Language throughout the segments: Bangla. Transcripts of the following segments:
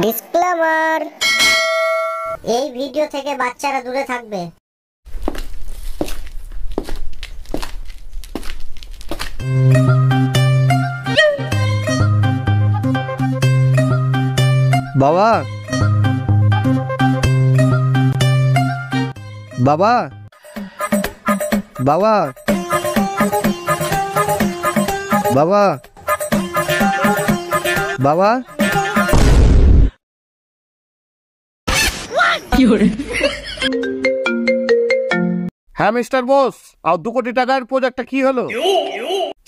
ডিসক্লেমার, এই ভিডিও থেকে বাচ্চারা দূরে থাকবে। বাবা, বাবা, বাবা, বাবা, বাবা, হ্যাঁ মিস্টার বোস, আর 2 কোটি টাকার প্রজেক্টটা কি হলো?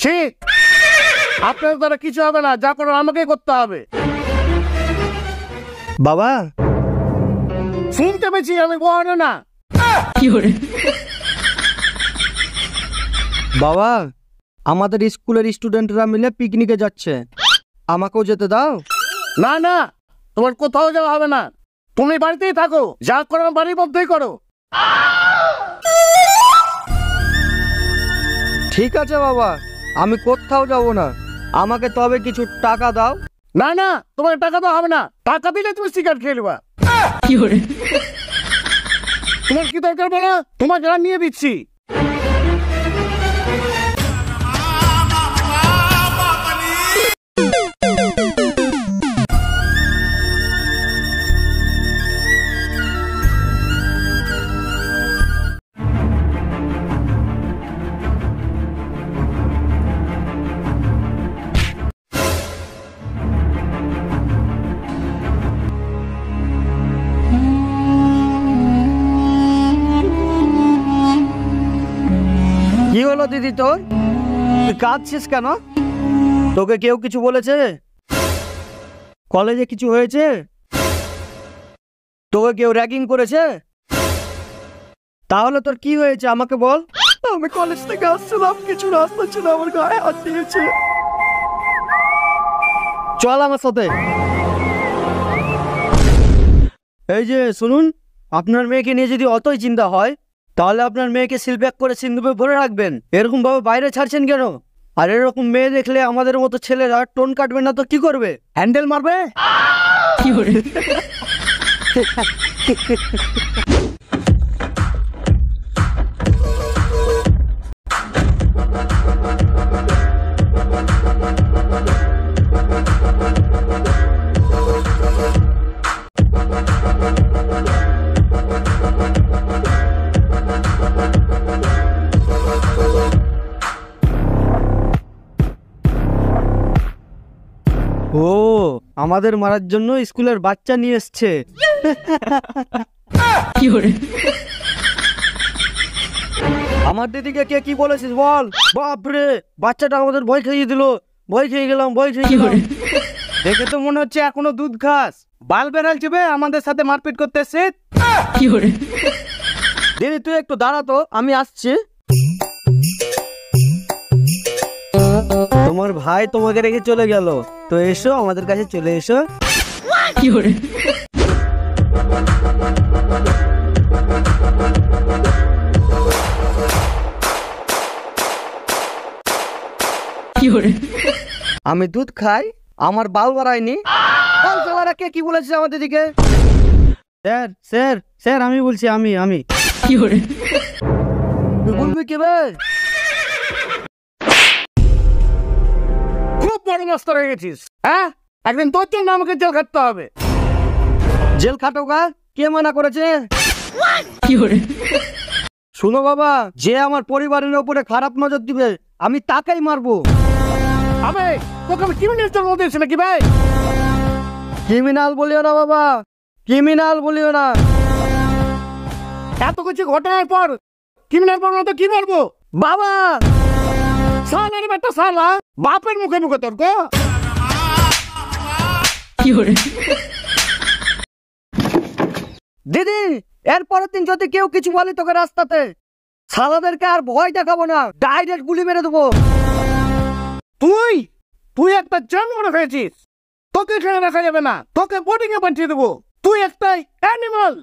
ঠিক, আপনার দ্বারা কিছু হবে না, যা করার আমাকেই করতে হবে। বাবা, শুনতে পেয়েছি, আমি বলবো না। বাবা, আমাদের স্কুলের স্টুডেন্টরা মিলে পিকনিকে যাচ্ছে, আমাকেও যেতে দাও। না না, তোমার কোথাও যাওয়া হবে না, তুমি বাড়িতেই থাকো, যা করার বাড়ির মধ্যেই করো। ঠিক আছে বাবা, আমি কোথাও যাব না, আমাকে তবে কিছু টাকা দাও। না না, তোমার টাকা তো হবে না, টাকা দিলে তুমি সিগারেট খেয়ে নেবা। তোমার কি দরকার বলো, তোমার যারা নিয়ে দিচ্ছি। কি হলো দিদি, তোর তুই কাঁদছিস কেন? তোকে কেউ কিছু বলেছে? কলেজে কিছু হয়েছে? তোকে কেউ র্যাগিং করেছে? তাহলে তোর কি হয়েছে আমাকে বল। আমি কলেজ থেকে আসছিলাম, কিছু রাস্তা ছিল, আমার গায়ে হাত দিয়েছে। চল আমার সাথে। এই যে শুনুন, আপনার মেয়েকে নিয়ে যদি অতই চিন্তা হয়, তাহলে আপনার মেয়েকে সিলব্যাক করে সিন্ধুকে ভরে রাখবেন। এরকম ভাবে বাইরে ছাড়ছেন কেন? আর এরকম মেয়ে দেখলে আমাদের মতো ছেলেরা টোন কাটবে না তো কি করবে? হ্যান্ডেল মারবে। ও, আমাদের মারার জন্য স্কুলের বাচ্চা নিয়ে এসছে। আমার দিদিকে কে কি বলেছিস বল? বাপরে, বাচ্চাটা আমাদের ভয় খেয়ে দিল। ভয় খেয়ে গেলাম, ভয় খেয়ে গেলাম। দেখে তো মনে হচ্ছে এখনো দুধ খাস। বাল বেড়াল চেপে আমাদের সাথে মারপিট করতে এসে। দিদি তুই একটু দাঁড়া তো, আমি আসছি। তোমার ভাই তোমাকে রেখে চলে গেল, তো এসো আমাদের কাছে চলে এসো। আমি দুধ খাই, আমার বাল বাড়ায়নি। কে কি বলেছে আমাদের দিকে? স্যার স্যার স্যার, আমি বলছি, আমি বলবি কি ভাই? খুব বড় মাস্টার হয়ে গেছিস, হ্যাঁ? একদিন তোর জন্য আমাকে জেল খাটতে হবে। জেল খাটোগা, কে মানা করেছে? শুনো বাবা, যে আমার পরিবারের উপরে খারাপ নজর দিবে আমি তাকেই মারবো। আবে, তোকে আমি ক্রিমিনাল জন্ম দিয়েছি নাকি ভাই? ক্রিমিনাল বলিও না বাবা, ক্রিমিনাল বলিও না। এত কিছু ঘটনার পর ক্রিমিনাল বলবো তো কি বলবো? বাবা, সালার বেটা সালা, বাপের মুখে মুখে তর্ক। দিদি, এরপরের দিন যদি কেউ কিছু বলে তোকে রাস্তাতে, সালাদেরকে আর ভয় দেখাবো না, ডাইরেক্ট গুলি মেরে দেবো। তুই তুই একটা জানোয়ার হয়েছিস, তোকে এখানে রাখা যাবে না, তোকে বোর্ডিং এ পাঠিয়ে দেবো। তুই একটা অ্যানিমাল।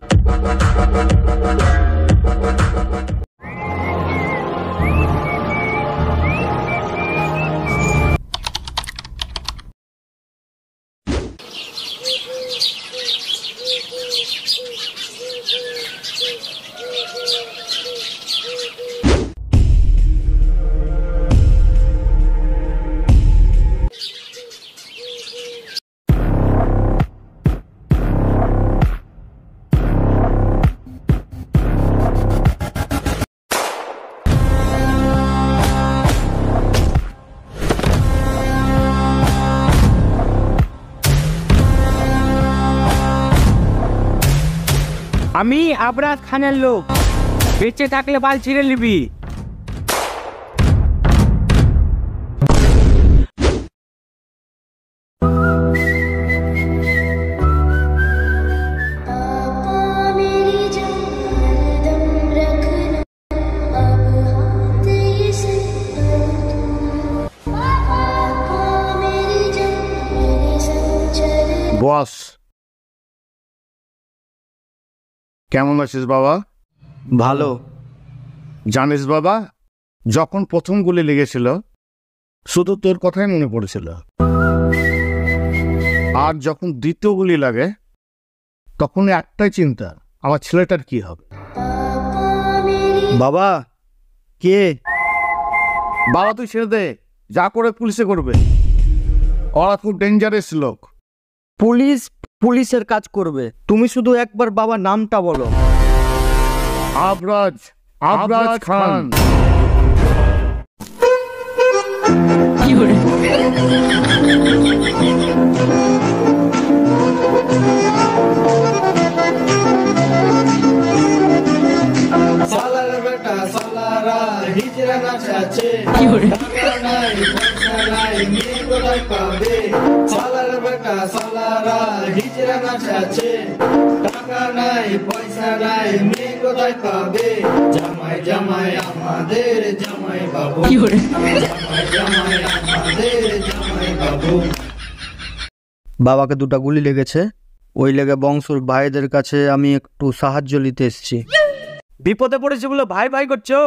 আমি আবরাজ খানের লোক, বেঁচে থাকলে বাল ছিঁড়ে নিবি। বস, কেমন আছিস বাবা? ভালো। জানিস বাবা, যখন প্রথম গুলি লেগেছিল শুধু তোর কথাই মনে পড়েছিল, আর যখন দ্বিতীয় গুলি লাগে তখন একটাই চিন্তা, আমার ছেলেটার কি হবে। বাবা কে? বাবা তুই ছেড়ে দে, যা করে পুলিশে করবে, ওরা খুব ডেঞ্জারাস লোক। পুলিশ পুলিশের কাজ করবে, তুমি শুধু একবার বাবার নামটা বলো। আবরাজ, আবরাজ খান। সালার বেটা সালারা হিজরা নাচাছে, টাকা নাই পয়সা নাই মেয়ে কোথায় পাবে। সালার বেটা সালারা হিজরা নাচাছে, টাকা নাই পয়সা নাই মেয়ে কোথায় পাবে। জামাই জামাই আমাদের জামাই বাবু, জামাই জামাই আমাদের জামাই বাবু। বাবাকে দুটো গুলি লেগেছে, ওই লেগে বংশর ভাইদের কাছে আমি একটু সাহায্য নিতে এসেছি। বিপদে পড়েছে বলে ভাই ভাই করছো?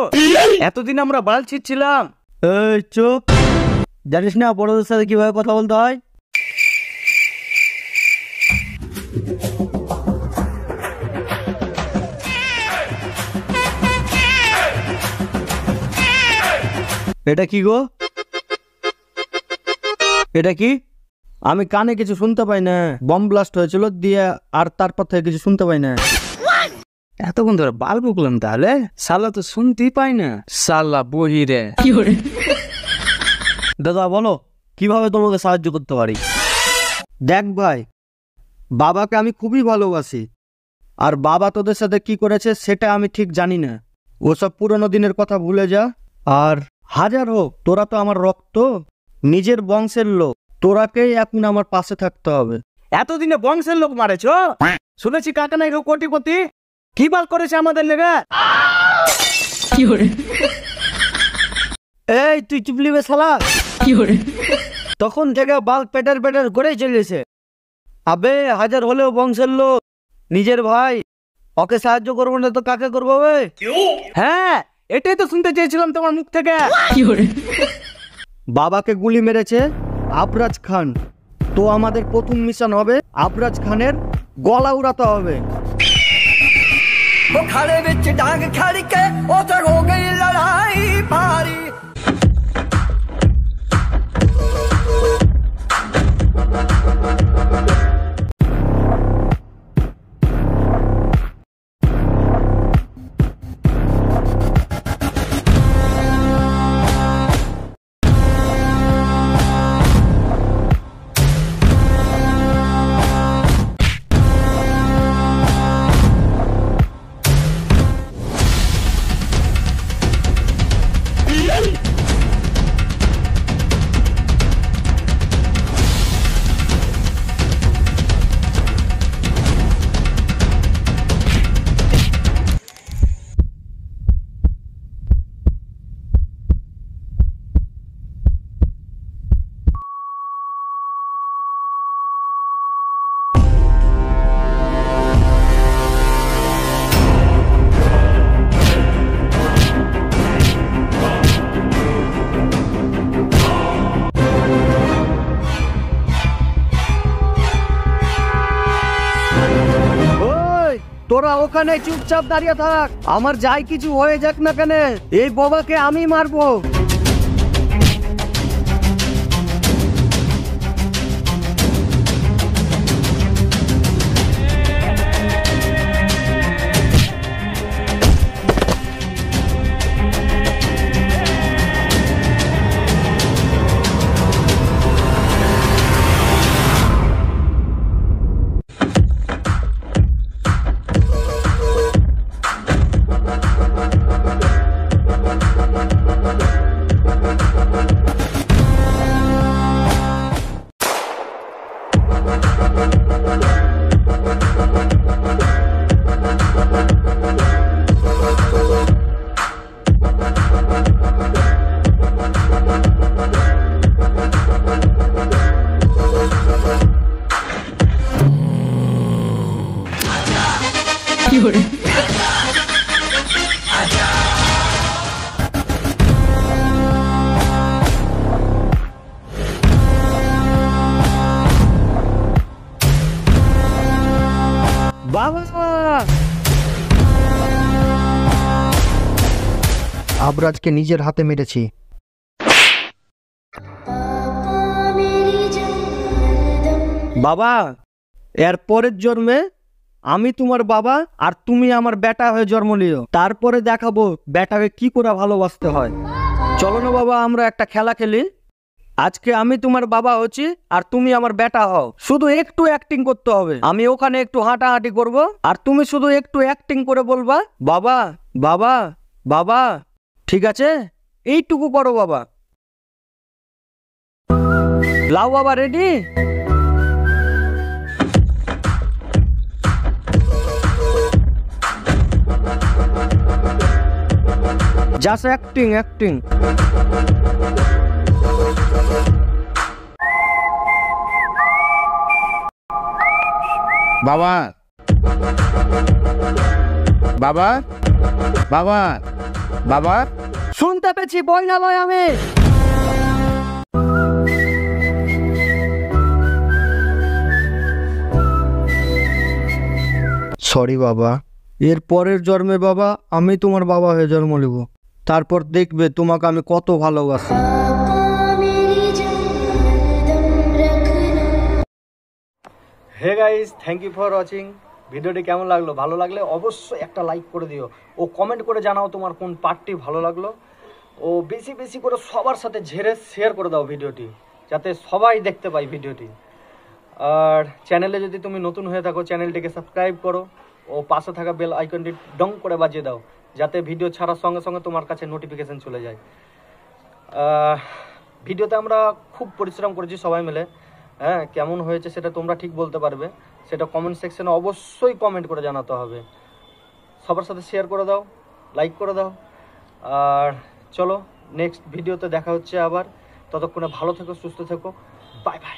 এতদিন আমরা বাল ছিঁড়ছিলাম। এই চুপ, জানিস না বড়দের সাথে কিভাবে কথা বলতে হয়? এটা কি গো? এটা কি? আমি কানে কিছু শুনতে পাই না, বম ব্লাস্ট হয়েছিল দিয়ে, আর তারপর থেকে কিছু শুনতে পাই না। এতক্ষণ ধরে বাল বকলাম, তাহলে শালা তো শুনতেই পাই না, শালা বহিরে। দাদা বলো কিভাবে তোমাকে সাহায্য করতে পারি? দেখ ভাই, বাবাকে আমি খুবই ভালোবাসি, আর বাবা তোদের সাথে কি করেছে সেটা আমি ঠিক জানি না। ওসব পুরনো দিনের কথা ভুলে যা। আর হাজার হোক, তোরা তো আমার রক্ত, নিজের বংশের লোক, তোরাকেই এখন আমার পাশে থাকতে হবে। এতদিনে বংশের লোক মারেছো? শুনেছি কাকা নাই কোটিপতি, কি বাল করেছে আমাদের লেগে? এই তুই চুপলিবে শালা, তখন থেকে বাল পেটার পেটার করেই চলেছে। আবে হাজার হলেও বংশের লোক, নিজের ভাই, ওকে সাহায্য করবো না তো কাকে করবো? হ্যাঁ, এটাই তো শুনতে চেয়েছিলাম তোমার মুখ থেকে। বাবাকে গুলি মেরেছে আবরাজ খান, তো আমাদের প্রথম মিশন হবে আবরাজ খানের গলা উড়াতে হবে। वो खड़े विच डांग खड़ के उथे हो गई लड़ाई भारी। তোরা ওখানে চুপচাপ দাঁড়িয়ে থাক, আমার যাই কিছু হয়ে যাক না কেন, এই বাবাকে আমি মারবো। বাবা আবরাজকে নিজের হাতে মেরেছি। বাবা, এর পরের জন্মে আমি তোমার বাবা আর তুমি আমার বেটা হয়ে জন্ম নিও, তারপরে দেখাবো বেটাকে কি করে ভালোবাসতে হয়। চলো না বাবা, আমরা একটা খেলা খেলি। আজকে আমি তোমার বাবা হচ্ছি আর তুমি আমার বেটা হও। শুধু একটু অ্যাক্টিং করতে হবে। আমি ওখানে একটু হাঁটাহাঁটি করব আর তুমি শুধু একটু অ্যাক্টিং করে বলবা বাবা বাবা বাবা। ঠিক আছে? এইটুকু করো বাবা। লাও বাবা, রেডি? Just acting acting. বাবা বাবা বাবা বাবা, শুনতে পেয়েছি, বই না বই আমি। সরি বাবা। এর পরের জন্মে বাবা আমি তোমার বাবা হয়ে জন্ম নেব, তারপর দেখবে তোমাকে আমি কত ভালোবাসি। Hey guys, thank you for watching. ভিডিওটি কেমন লাগলো? ভালো লাগলে অবশ্যই একটা লাইক করে দিও ও কমেন্ট করে জানাও তোমার কোন পার্টটি ভালো লাগলো। ও বেশি বেশি করে সবার সাথে ঝেড়ে শেয়ার করে দাও ভিডিওটি, যাতে সবাই দেখতে পায় ভিডিওটি। আর চ্যানেলে যদি তুমি নতুন হয়ে থাকো, চ্যানেলটিকে সাবস্ক্রাইব করো ও পাশে থাকা বেল আইকনটি ডং করে বাজিয়ে দাও, যাতে ভিডিও ছাড়ার সঙ্গে সঙ্গে তোমার কাছে নোটিফিকেশন চলে যায়। ভিডিওতে আমরা খুব পরিশ্রম করেছি সবাই মিলে। হ্যাঁ, কেমন হয়েছে সেটা তোমরা ঠিক বলতে পারবে, সেটা কমেন্ট সেকশনে অবশ্যই কমেন্ট করে জানাতে হবে। সবার সাথে শেয়ার করে দাও, লাইক করে দাও। আর চলো নেক্সট ভিডিওতে দেখা হচ্ছে আবার। ততক্ষণে ভালো থেকো, সুস্থ থেকো। Bye bye.